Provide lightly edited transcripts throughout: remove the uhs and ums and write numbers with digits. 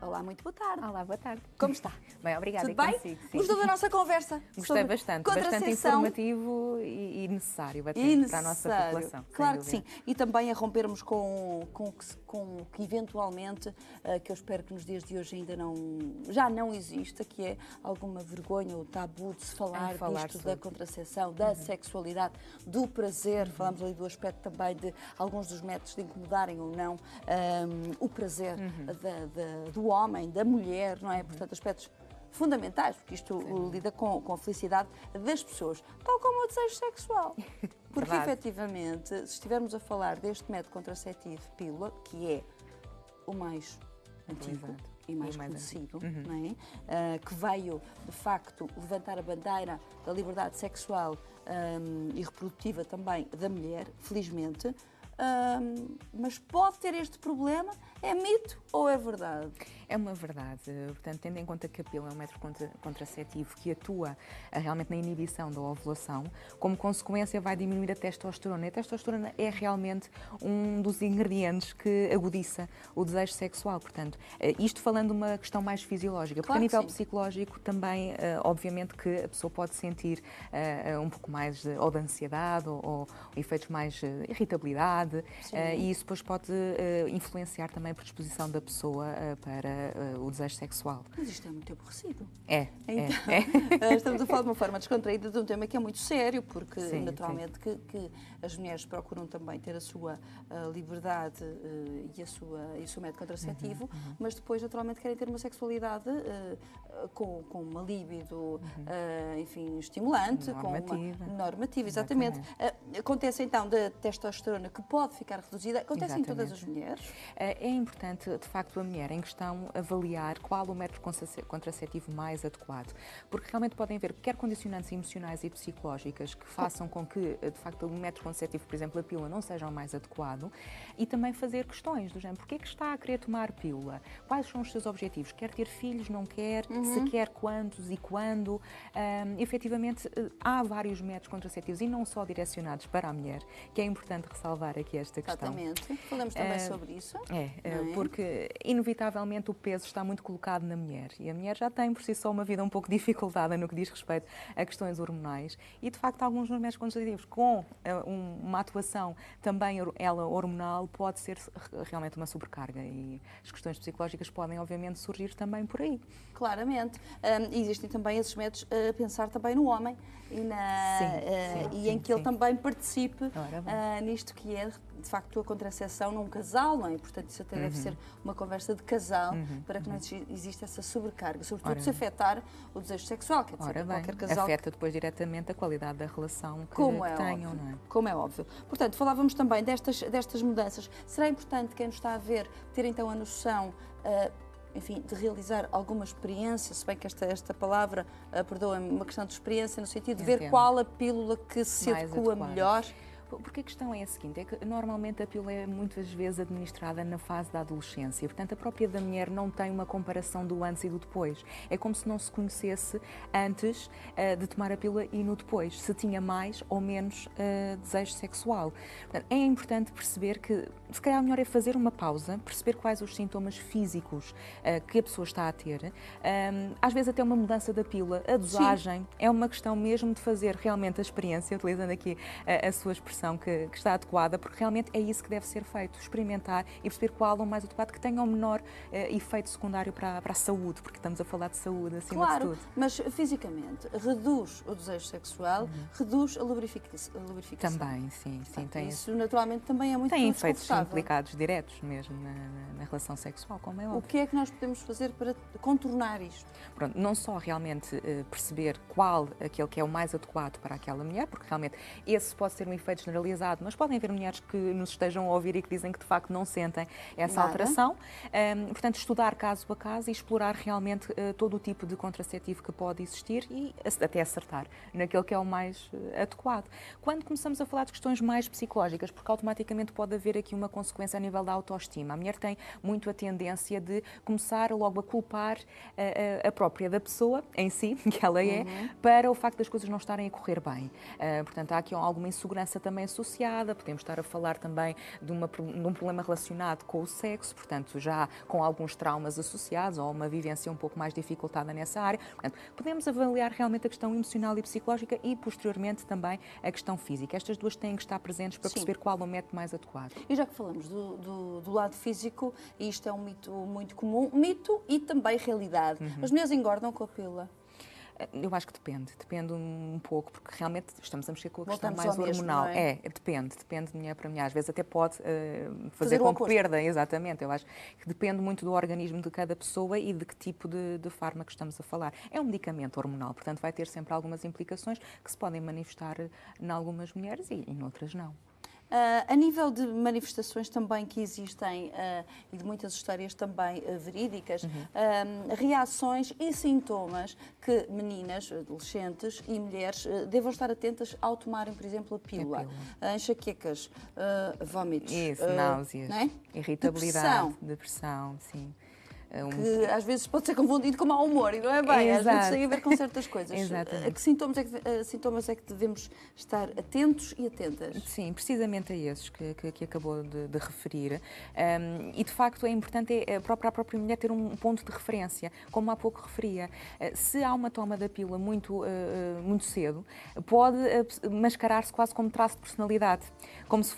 Olá, muito boa tarde. Olá, boa tarde. Como está? Bem, obrigada. Tudo bem? Consigo, sim. Gostou da nossa conversa? Gostei bastante contracepção? informativo e necessário até para a nossa população. Claro que sim. E também a rompermos com que eventualmente, que eu espero que nos dias de hoje ainda já não exista, que é alguma vergonha ou tabu de se falar disto, da contracepção, da sexualidade, do prazer. Falamos ali do aspecto também de alguns dos métodos de incomodarem ou não o prazer do homem, da mulher, não é? Portanto, aspectos fundamentais, porque isto lida com a felicidade das pessoas, tal como o desejo sexual. Porque, efetivamente, se estivermos a falar deste método contraceptivo, pílula, que é o mais antigo e mais conhecido, não é? Que veio, de facto, levantar a bandeira da liberdade sexual e reprodutiva também da mulher, felizmente, mas pode ter este problema. É mito ou é verdade? É uma verdade. Portanto, tendo em conta que a pílula é um método contraceptivo que atua realmente na inibição da ovulação, como consequência vai diminuir a testosterona. E a testosterona é realmente um dos ingredientes que agudiça o desejo sexual. Portanto, isto falando de uma questão mais fisiológica, porque a nível psicológico também, obviamente, que a pessoa pode sentir um pouco mais de ansiedade ou efeitos mais de irritabilidade, e isso depois pode influenciar também a predisposição da pessoa para o desejo sexual. Mas isto é muito aborrecido. Então, estamos a falar de uma forma descontraída de um tema que é muito sério, porque naturalmente que as mulheres procuram também ter a sua liberdade e o seu método contraceptivo, mas depois naturalmente querem ter uma sexualidade com uma libido, enfim, estimulante, normativa, exatamente. Acontece então da testosterona que pode ficar reduzida, acontece em todas as mulheres? É importante, de facto, a mulher em questão avaliar qual o método contraceptivo mais adequado, porque realmente podem haver quer condicionantes emocionais e psicológicas que façam com que, de facto, o método contraceptivo, por exemplo, a pílula, não seja o mais adequado, e também fazer questões do género: porquê é que está a querer tomar pílula? Quais são os seus objetivos? Quer ter filhos, não quer? Se quer, quantos e quando? Efetivamente, há vários métodos contraceptivos e não só direcionados para a mulher, que é importante ressalvar aqui esta questão. Exatamente. Falamos também sobre isso. Porque inevitavelmente o peso está muito colocado na mulher e a mulher já tem por si só uma vida um pouco dificultada no que diz respeito a questões hormonais e, de facto, alguns dos métodos contraceptivos com uma atuação também ela hormonal pode ser realmente uma sobrecarga e as questões psicológicas podem obviamente surgir também por aí. Claramente. Existem também esses métodos a pensar também no homem e em que ele também participe nisto que é, de facto, a contracepção num casal, não é? Portanto, isso até deve ser uma conversa de casal para que não exista essa sobrecarga, sobretudo se afetar o desejo sexual, quer dizer, qualquer casal. Afeta depois diretamente a qualidade da relação que tenham, não é? Como é óbvio. Portanto, falávamos também destas mudanças. Será importante quem nos está a ver ter então a noção enfim, de realizar alguma experiência, se bem que esta palavra, perdoa-me, uma questão de experiência, no sentido de ver qual a pílula que se adequa melhor? Porque a questão é a seguinte, é que normalmente a pílula é muitas vezes administrada na fase da adolescência, portanto a própria da mulher não tem uma comparação do antes e do depois. É como se não se conhecesse antes de tomar a pílula e no depois, se tinha mais ou menos desejo sexual. Portanto, é importante perceber que, se calhar, o melhor é fazer uma pausa, perceber quais os sintomas físicos que a pessoa está a ter. Às vezes até uma mudança da pílula, a dosagem, é uma questão mesmo de fazer realmente a experiência, utilizando aqui a sua expressão que está adequada, porque realmente é isso que deve ser feito, experimentar e perceber qual é o mais adequado, que tenha o menor efeito secundário para a saúde, porque estamos a falar de saúde acima de tudo. Mas fisicamente reduz o desejo sexual, reduz a lubrificação. Também, sim. Tem isso naturalmente também é muito tem efeitos implicados diretos mesmo na relação sexual, como é óbvio. O que é que nós podemos fazer para contornar isto? Pronto, não só realmente perceber qual aquele que é o mais adequado para aquela mulher, porque realmente esse pode ser um efeito generalizado, mas podem haver mulheres que nos estejam a ouvir e que dizem que de facto não sentem essa alteração. Portanto, estudar caso a caso e explorar realmente todo o tipo de contraceptivo que pode existir e até acertar naquele que é o mais adequado. Quando começamos a falar de questões mais psicológicas, porque automaticamente pode haver aqui uma consequência a nível da autoestima. A mulher tem muito a tendência de começar logo a culpar a própria da pessoa em si, que ela é, para o facto das coisas não estarem a correr bem. Portanto, há aqui alguma insegurança também também associada, podemos estar a falar também de um problema relacionado com o sexo, portanto, já com alguns traumas associados ou uma vivência um pouco mais dificultada nessa área. Portanto, podemos avaliar realmente a questão emocional e psicológica e, posteriormente, também a questão física. Estas duas têm que estar presentes para perceber qual é o método mais adequado. E já que falamos do lado físico, e isto é um mito muito comum, mito e também realidade. As mulheres engordam com a pílula? Eu acho que depende um pouco, porque realmente estamos a mexer com a questão Voltamos mais ao mesmo, hormonal. não é? Depende de mulher para mulher. Às vezes até pode fazer com que perda, exatamente. Eu acho que depende muito do organismo de cada pessoa e de que tipo de fármaco estamos a falar. É um medicamento hormonal, portanto vai ter sempre algumas implicações que se podem manifestar em algumas mulheres e em outras não. A nível de manifestações também que existem e de muitas histórias também verídicas, reações e sintomas que meninas, adolescentes e mulheres devam estar atentas ao tomarem, por exemplo, a pílula. Enxaquecas, vômitos, náuseas, não é? Irritabilidade, depressão, sim. Que às vezes pode ser confundido com mau humor, e não é bem? Às vezes tem a ver com certas coisas. Exatamente. A que sintomas é que devemos estar atentos e atentas? Sim, precisamente a esses que acabou de referir. E, de facto, é importante a própria mulher ter um ponto de referência, como há pouco referia. Se há uma toma da pílula muito cedo, pode mascarar-se quase como traço de personalidade, como se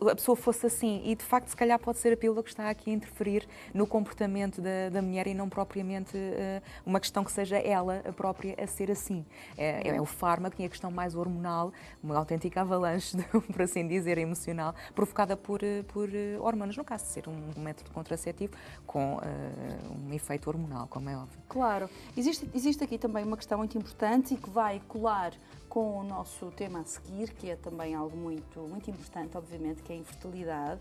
a pessoa fosse assim. E, de facto, se calhar pode ser a pílula que está aqui a interferir no comportamento da mulher e não propriamente uma questão que seja ela a própria a ser assim. É o fármaco e a questão mais hormonal, uma autêntica avalanche, por assim dizer, emocional, provocada por hormonas, no caso de ser um método contraceptivo com um efeito hormonal, como é óbvio. Claro. Existe aqui também uma questão muito importante e que vai colar com o nosso tema a seguir, que é também algo muito, muito importante, obviamente, que é a infertilidade.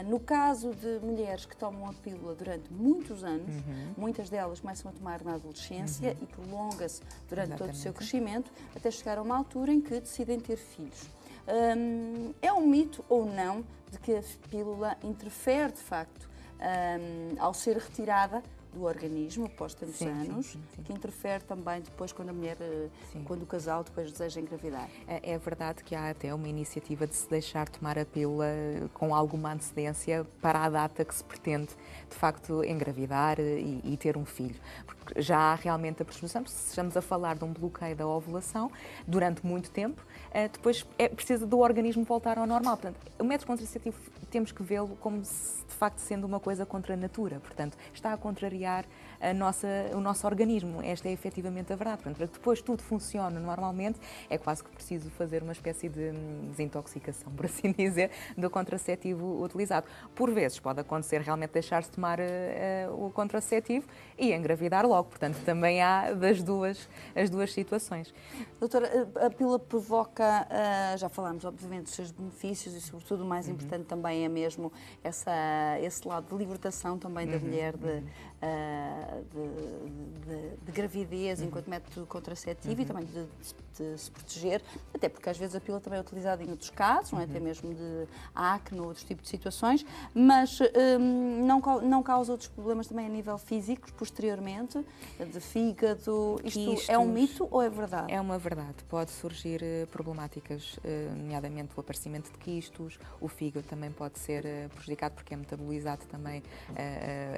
No caso de mulheres que tomam a pílula durante muitos anos, muitas delas começam a tomar na adolescência e prolonga-se durante todo o seu crescimento, até chegar a uma altura em que decidem ter filhos. É um mito ou não de que a pílula interfere, de facto, ao ser retirada do organismo após tantos anos, que interfere também depois quando a mulher, quando o casal depois deseja engravidar. É verdade que há até uma iniciativa de se deixar tomar a pílula com alguma antecedência para a data que se pretende, de facto, engravidar e ter um filho. Porque já há realmente a presunção, se estamos a falar de um bloqueio da ovulação durante muito tempo, depois precisa do organismo voltar ao normal. Portanto, o método contraceptivo temos que vê-lo como se, de facto, sendo uma coisa contra a natura. Portanto, está a contrariar o nosso organismo. Esta é efetivamente a verdade. Portanto, para que depois tudo funcione normalmente, é quase que preciso fazer uma espécie de desintoxicação, por assim dizer, do contraceptivo utilizado. Por vezes pode acontecer realmente deixar-se tomar o contraceptivo e engravidar logo. Portanto, também há as duas situações. Doutora, a pílula provoca, já falámos obviamente dos seus benefícios e sobretudo o mais importante também é mesmo esse lado de libertação também da mulher de gravidez enquanto método contraceptivo e também de se proteger, até porque às vezes a pílula também é utilizada em outros casos, não é? Até mesmo de acne ou outros tipos de situações, mas não causa outros problemas também a nível físico, posteriormente, de fígado. Isto é um mito ou é verdade? É uma verdade. Pode surgir problemáticas, nomeadamente o aparecimento de quistos, o fígado também pode ser prejudicado porque é metabolizado também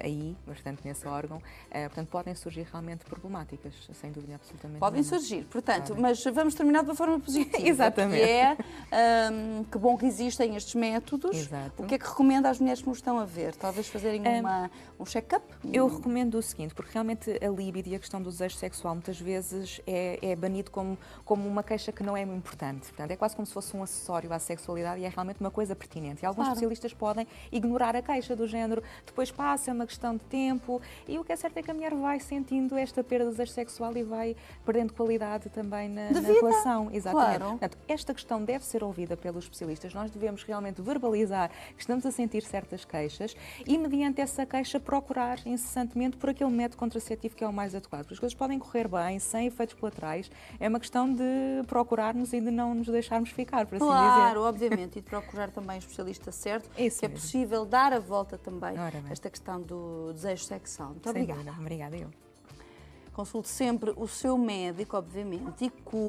aí, bastante nesse órgão. Portanto, podem surgir realmente problemáticas, sem dúvida absolutamente. Podem surgir, portanto, mas vamos terminar de uma forma positiva. Exatamente. Que bom que existem estes métodos. Exato. O que é que recomenda às mulheres que nos estão a ver? Talvez fazerem um check-up? Eu recomendo o seguinte, porque realmente a libido e a questão do desejo sexual muitas vezes é banido como uma queixa que não é muito importante. Portanto, é quase como se fosse um acessório à sexualidade e é realmente uma coisa pertinente. E alguns especialistas podem ignorar a queixa do género, depois passa, é uma questão de tempo, e o que é certo é que a mulher vai sentindo esta perda de desejo sexual e vai perdendo qualidade também na relação. Exatamente. Claro. Portanto, esta questão deve ser ouvida pelos especialistas. Nós devemos realmente verbalizar que estamos a sentir certas queixas e, mediante essa queixa, procurar incessantemente por aquele método contraceptivo que é o mais adequado. Porque as coisas podem correr bem, sem efeitos colaterais. É uma questão de procurarmos e de não nos deixarmos ficar, por assim dizer. Claro, obviamente, e de procurar também o especialista certo, Isso que é mesmo. possível dar a volta também a esta questão do desejo sexual. Muito obrigada. Obrigada, eu. Consulte sempre o seu médico, obviamente, e